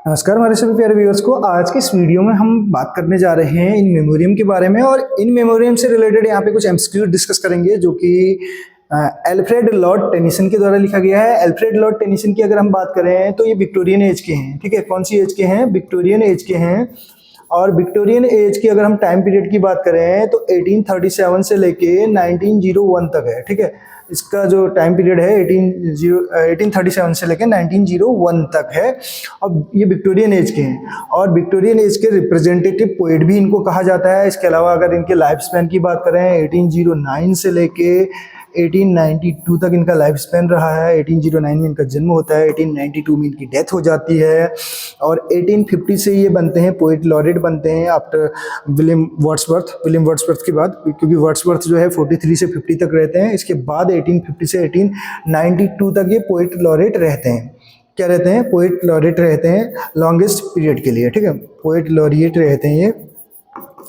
नमस्कार हमारे सभी प्यारे व्यूअर्स को। आज के इस वीडियो में हम बात करने जा रहे हैं इन मेमोरियम के बारे में, और इन मेमोरियम से रिलेटेड यहाँ पे कुछ एमसीक्यू डिस्कस करेंगे जो कि एल्फ्रेड लॉर्ड टेनिसन के द्वारा लिखा गया है। एल्फ्रेड लॉर्ड टेनिसन की अगर हम बात करें तो ये विक्टोरियन एज के हैं। ठीक है, कौन सी एज के हैं? विक्टोरियन एज के हैं। और विक्टोरियन एज की अगर हम टाइम पीरियड की बात करें तो 1837 से लेके 1901 तक है। ठीक है, इसका जो टाइम पीरियड है 1837 से लेकर 1901 तक है। अब ये विक्टोरियन एज के हैं और विक्टोरियन एज के रिप्रेजेंटेटिव पोएट भी इनको कहा जाता है। इसके अलावा अगर इनके लाइफ स्पैन की बात करें 1809 से लेके 1892 तक इनका लाइफ स्पैन रहा है। 1809 में इनका जन्म होता है, 1892 में इनकी डेथ हो जाती है और 1850 से ये बनते हैं पोएट लॉरेट बनते हैं आफ्टर विलियम वर्ड्सवर्थ के बाद, क्योंकि वर्ड्सवर्थ जो है 43 से 50 तक रहते हैं। इसके बाद 1850 से 1892 तक ये पोएट लॉरेट रहते हैं। क्या रहते हैं? पोएट लॉरेट रहते हैं लॉन्गेस्ट पीरियड के लिए। ठीक है, पोएट लॉरिएट रहते हैं, ये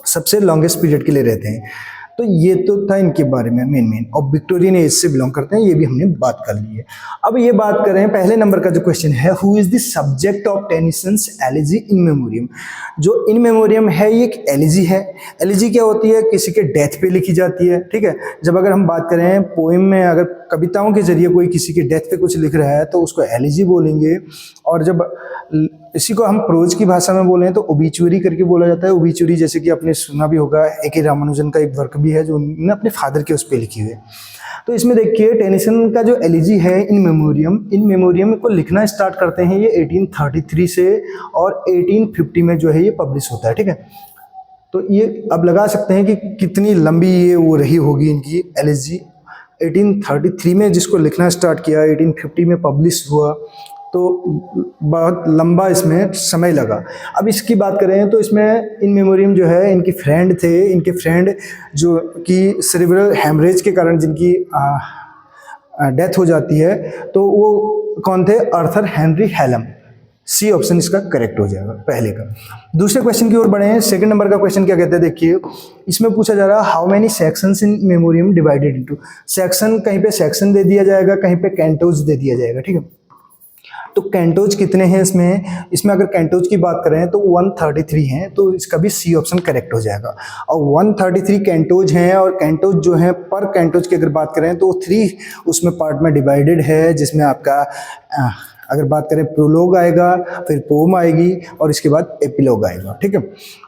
सबसे लॉन्गेस्ट पीरियड के लिए रहते हैं। तो ये तो था इनके बारे में मेन और विक्टोरियन एज से बिलोंग करते हैं, ये भी हमने बात कर ली है। अब ये बात करें पहले नंबर का जो क्वेश्चन है, who is the subject of Tennyson's elegy in memoriam. जो इन मेमोरियम है ये एक एलिजी है। एलिजी क्या होती है? किसी के डेथ पे लिखी जाती है। ठीक है, जब अगर हम बात करें पोएम में, अगर कविताओं के जरिए कोई किसी के डेथ पे कुछ लिख रहा है तो उसको एलिजी बोलेंगे। और जब इसी को हम प्रोज की भाषा में बोलें तो ओबिचुरी करके बोला जाता है। ओबिचुरी जैसे कि आपने सुना भी होगा, ए.के. रामानुजन का एक वर्क भी है जो उन्होंने अपने फादर के उस पर लिखी हुई है। तो इसमें देखिए टेनिसन का जो एलिजी है इन मेमोरियम को लिखना स्टार्ट करते हैं ये 1833 से और 1850 में जो है ये पब्लिश होता है। ठीक है, तो ये अब लगा सकते हैं कि कितनी लंबी ये वो रही होगी इनकी एलिजी। 1833 में जिसको लिखना स्टार्ट किया, 1850 में पब्लिश हुआ, तो बहुत लंबा इसमें समय लगा। अब इसकी बात करें तो इसमें इन मेमोरियम जो है इनके फ्रेंड थे, इनके फ्रेंड जो कि सेरेब्रल हैमरेज के कारण जिनकी डेथ हो जाती है, तो वो कौन थे? Arthur Henry Hallam. C option इसका करेक्ट हो जाएगा पहले का। दूसरे क्वेश्चन की ओर बढ़े हैं। सेकंड नंबर का क्वेश्चन क्या कहते हैं? देखिए, इसमें पूछा जा रहा है how many sections in memoriam divided into. Section, कहीं पे सेक्शन दे दिया जाएगा, कहीं पे कैंटोज दे दिया जाएगा। ठीक है, तो कैंटोज कितने हैं इसमें अगर कैंटोज की बात करें तो 133 हैं, तो इसका भी सी ऑप्शन करेक्ट हो जाएगा। और 133 कैंटोज हैं, और कैंटोज जो हैं पर कैंटोज की अगर बात करें तो 3 उसमें पार्ट में डिवाइडेड है, जिसमें आपका अगर बात करें प्रोलोग आएगा, फिर पोम आएगी और इसके बाद एपिलोग आएगा। ठीक है,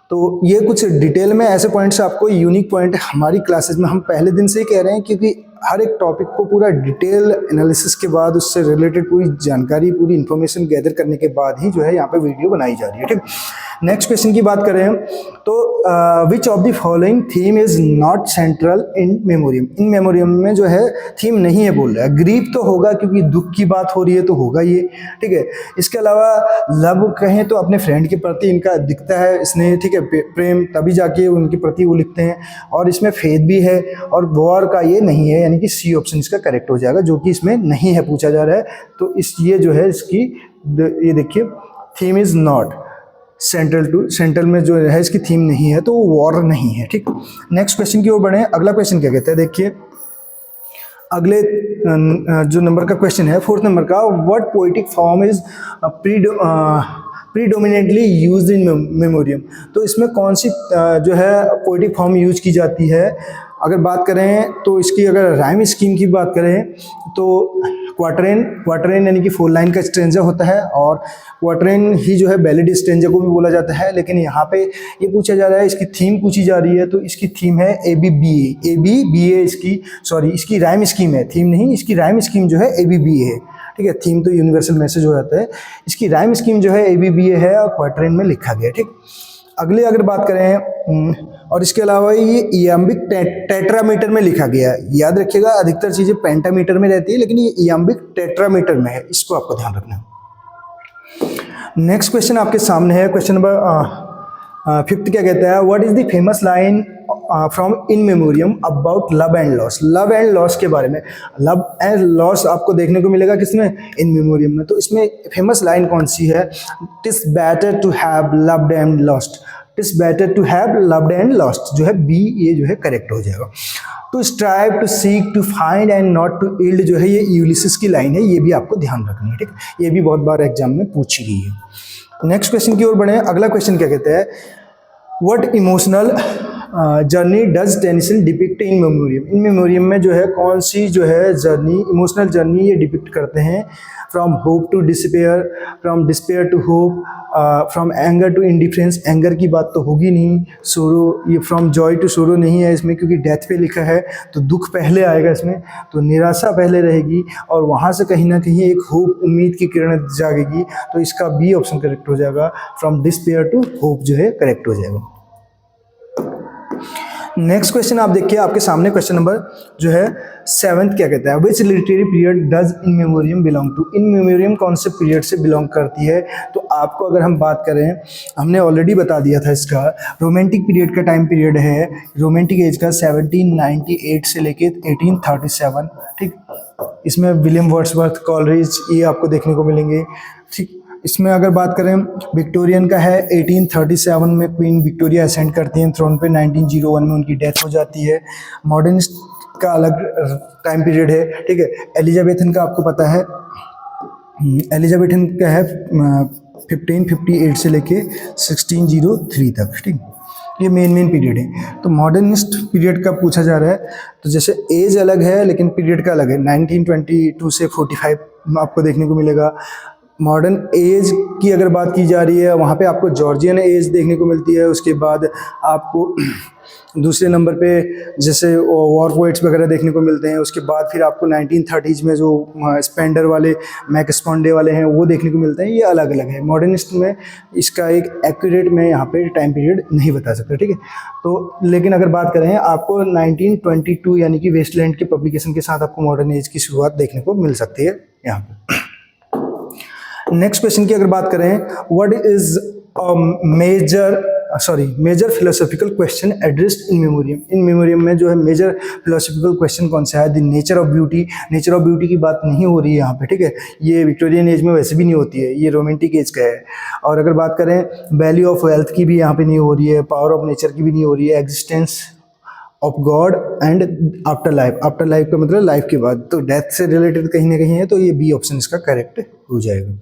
तो ये कुछ डिटेल में ऐसे पॉइंट्स आपको यूनिक पॉइंट हमारी क्लासेस में हम पहले दिन से ही कह रहे हैं, क्योंकि हर एक टॉपिक को पूरा डिटेल एनालिसिस के बाद उससे रिलेटेड पूरी जानकारी, पूरी इन्फॉर्मेशन गैदर करने के बाद ही जो है यहाँ पे वीडियो बनाई जा रही है। ठीक, नेक्स्ट क्वेश्चन की बात करें तो which of the following theme is not central in Memoriam. In Memoriam में जो है थीम नहीं है बोल रहा है। ग्रीफ तो होगा क्योंकि दुख की बात हो रही है तो होगा ये। ठीक है, इसके अलावा लव कहें तो अपने फ्रेंड के प्रति इनका दिखता है स्नेह। ठीक है, प्रेम, तभी जाके उनके प्रति वो लिखते हैं। और इसमें फेथ भी है, और वॉर का ये नहीं है, यानी कि सी ऑप्शन इसका करेक्ट हो जाएगा, जो कि इसमें नहीं है पूछा जा रहा है। तो ये जो है इसकी ये देखिए, थीम इज नॉट सेंट्रल में जो है इसकी थीम नहीं है, तो वो वॉर नहीं है। ठीक, नेक्स्ट क्वेश्चन की ओर बढ़े। अगला क्वेश्चन क्या कहता है? देखिए, अगले जो नंबर का क्वेश्चन है, 4th नंबर का, what poetic form is predominantly used in memoriam. तो इसमें कौन सी जो है पोएटिक फॉर्म यूज की जाती है? अगर बात करें तो इसकी अगर राइम स्कीम की बात करें तो क्वार्टरेन यानी कि 4 लाइन का स्ट्रेंजा होता है, और क्वार्टरेन ही जो है बैलेड स्ट्रेंजा को भी बोला जाता है। लेकिन यहाँ पे ये पूछा जा रहा है, इसकी थीम पूछी जा रही है, तो इसकी थीम है ABBA इसकी राइम स्कीम है, थीम नहीं, इसकी राइम स्कीम जो है ABBA है। ठीक है, थीम तो यूनिवर्सल मैसेज हो जाता है, इसकी राइम स्कीम जो है ABBA है और क्वार्टरेन में लिखा गया। ठीक, अगले अगर बात करें, और इसके अलावा ये इयाम्बिक टेट्रामीटर में लिखा गया है। याद रखिएगा, अधिकतर चीज़ें पेंटामीटर में रहती है, लेकिन ये इयाम्बिक टेट्रामीटर में है, इसको आपको ध्यान रखना है। नेक्स्ट क्वेश्चन आपके सामने है, क्वेश्चन नंबर 5th क्या कहता है? What is the famous line from in memoriam about love and loss. Love and loss के बारे में, लव एंड लॉस आपको देखने को मिलेगा किसमें? इन मेमोरियम में। तो इसमें फेमस लाइन कौन सी है? It is better to have loved and lost. It is better to have loved and lost, जो है बी, ये जो है करेक्ट हो जाएगा। To strive, to seek, to find and not to yield जो है ये यूलिसिस की लाइन है, ये भी आपको ध्यान रखनी है, ठीक। ये भी बहुत बार एग्जाम में पूछी गई है। नेक्स्ट क्वेश्चन की ओर बढ़े। अगला क्वेश्चन क्या कहता है, what emotional journey does Tennyson depict In Memoriam. In Memoriam में जो है कौन सी जो है जर्नी, इमोशनल जर्नी ये डिपिक्ट करते हैं। From hope to despair, from despair to hope, from anger to indifference, anger की बात तो होगी नहीं। सोरो, ये फ्रॉम जॉय टू सोरो नहीं है इसमें, क्योंकि डेथ पे लिखा है तो दुख पहले आएगा इसमें, तो निराशा पहले रहेगी और वहाँ से कहीं ना कहीं एक होप, उम्मीद की किरण जागेगी, तो इसका बी ऑप्शन करेक्ट हो जाएगा। फ्रॉम डिस्पेयर टू होप जो है करेक्ट हो जाएगा। नेक्स्ट क्वेश्चन आप देखिए, आपके सामने क्वेश्चन नंबर जो है 7th क्या कहता है, which literary period does In Memoriam belong to. In Memoriam कौन से पीरियड से बिलोंग करती है। तो आपको अगर हम बात करें, हमने ऑलरेडी बता दिया था इसका, रोमांटिक पीरियड का टाइम पीरियड है, रोमांटिक एज का 1798 से लेके 1837, ठीक। इसमें विलियम वर्ड्सवर्थ, कॉलरिज, ये आपको देखने को मिलेंगे, ठीक। इसमें अगर बात करें विक्टोरियन का है, 1837 में क्वीन विक्टोरिया असेंड करती हैं थ्रोन पे, 1901 में उनकी डेथ हो जाती है। मॉडर्निस्ट का अलग टाइम पीरियड है, ठीक है। एलिजाबेथन का आपको पता है, एलिजाबेथन का है 1558 से लेके 1603 तक, ठीक। ये मेन पीरियड है। तो मॉडर्निस्ट पीरियड का पूछा जा रहा है, तो जैसे एज अलग है लेकिन पीरियड का अलग है। 1922 से 45 आपको देखने को मिलेगा। मॉडर्न एज की अगर बात की जा रही है, वहाँ पे आपको जॉर्जियन एज देखने को मिलती है। उसके बाद आपको दूसरे नंबर पे जैसे वॉर पोएट्स वगैरह देखने को मिलते हैं। उसके बाद फिर आपको 1930s में जो स्पेंडर वाले, मैक्स पॉन्डे वाले हैं वो देखने को मिलते हैं। ये अलग अलग है। मॉडर्निस्ट में इसका एक एक्यूरेट मैं यहाँ पे टाइम पीरियड नहीं बता सकता, ठीक है। तो लेकिन अगर बात करें आपको 1922 यानी कि वेस्टलैंड के पब्लिकेशन के साथ आपको मॉडर्न एज की शुरुआत देखने को मिल सकती है यहाँ पे। नेक्स्ट क्वेश्चन की अगर बात करें, what is major philosophical question addressed In Memoriam. In Memoriam में जो है मेजर फिलोसॉफिकल क्वेश्चन कौन सा है। The nature of beauty. Nature of beauty की बात नहीं हो रही है यहाँ पे, ठीक है। ये विक्टोरियन एज में वैसे भी नहीं होती है, ये रोमांटिक एज का है। और अगर बात करें वैल्यू ऑफ वेल्थ की भी यहाँ पे नहीं हो रही है, पावर ऑफ नेचर की भी नहीं हो रही है, existence of God and after life. After life का मतलब लाइफ के बाद, तो डेथ से रिलेटेड कहीं ना कहीं है, तो ये बी ऑप्शन इसका करेक्ट हो जाएगा।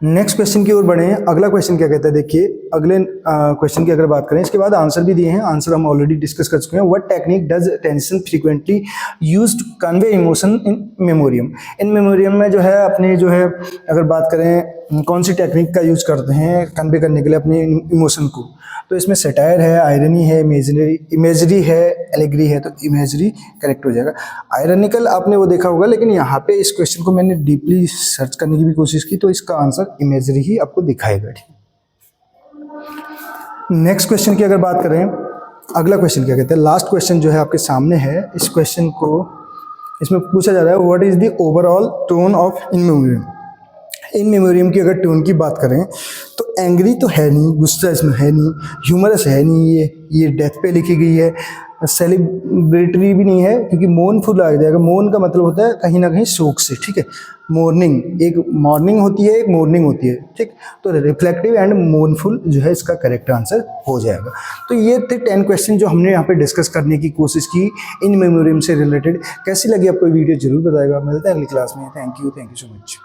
नेक्स्ट क्वेश्चन की ओर बढ़े हैं। अगला क्वेश्चन क्या कहता है, देखिए अगले क्वेश्चन की अगर बात करें, इसके बाद आंसर भी दिए हैं। आंसर हम ऑलरेडी डिस्कस कर चुके हैं। What technique does Tennyson frequently use to convey emotion In Memoriam. In Memoriam में जो है अपने जो है अगर बात करें कौन सी टेक्निक का यूज करते हैं कन्वे करने के लिए अपने इमोशन को, तो इसमें सेटायर है, आयरनी है, इमेजरी है, एलेग्री है, तो इमेजरी करेक्ट हो जाएगा। आयरनिकल आपने वो देखा होगा, लेकिन यहाँ पे इस क्वेश्चन को मैंने डीपली सर्च करने की भी कोशिश की, तो इसका आंसर इमेजरी ही आपको दिखाएगा। नेक्स्ट क्वेश्चन की अगर बात करें, अगला क्वेश्चन क्या कहते हैं, लास्ट क्वेश्चन जो है आपके सामने है, इस क्वेश्चन को इसमें पूछा जा रहा है, what is the overall tone of in Memoriam. In memoriam की अगर टोन की बात करें तो एंग्री तो है नहीं, गुस्सा इसमें है नहीं, ह्यूमरस है नहीं, ये डेथ पे लिखी गई है, सेलिब्रेटरी भी नहीं है क्योंकि मोर्नफुल आ जाएगा। मोर्न का मतलब होता है कहीं ना कहीं शोक से, ठीक है। मॉर्निंग, एक मॉर्निंग होती है, एक मॉर्निंग होती है, ठीक। तो रिफ्लेक्टिव एंड मोर्नफुल जो है इसका करेक्ट आंसर हो जाएगा। तो ये थे 10 क्वेश्चन जो हमने यहाँ पे डिस्कस करने की कोशिश की इन मेमोरियम से रिलेटेड। कैसी लगी आपको वीडियो जरूर बताएगा। मिलते हैं अगली क्लास में। Thank you so much.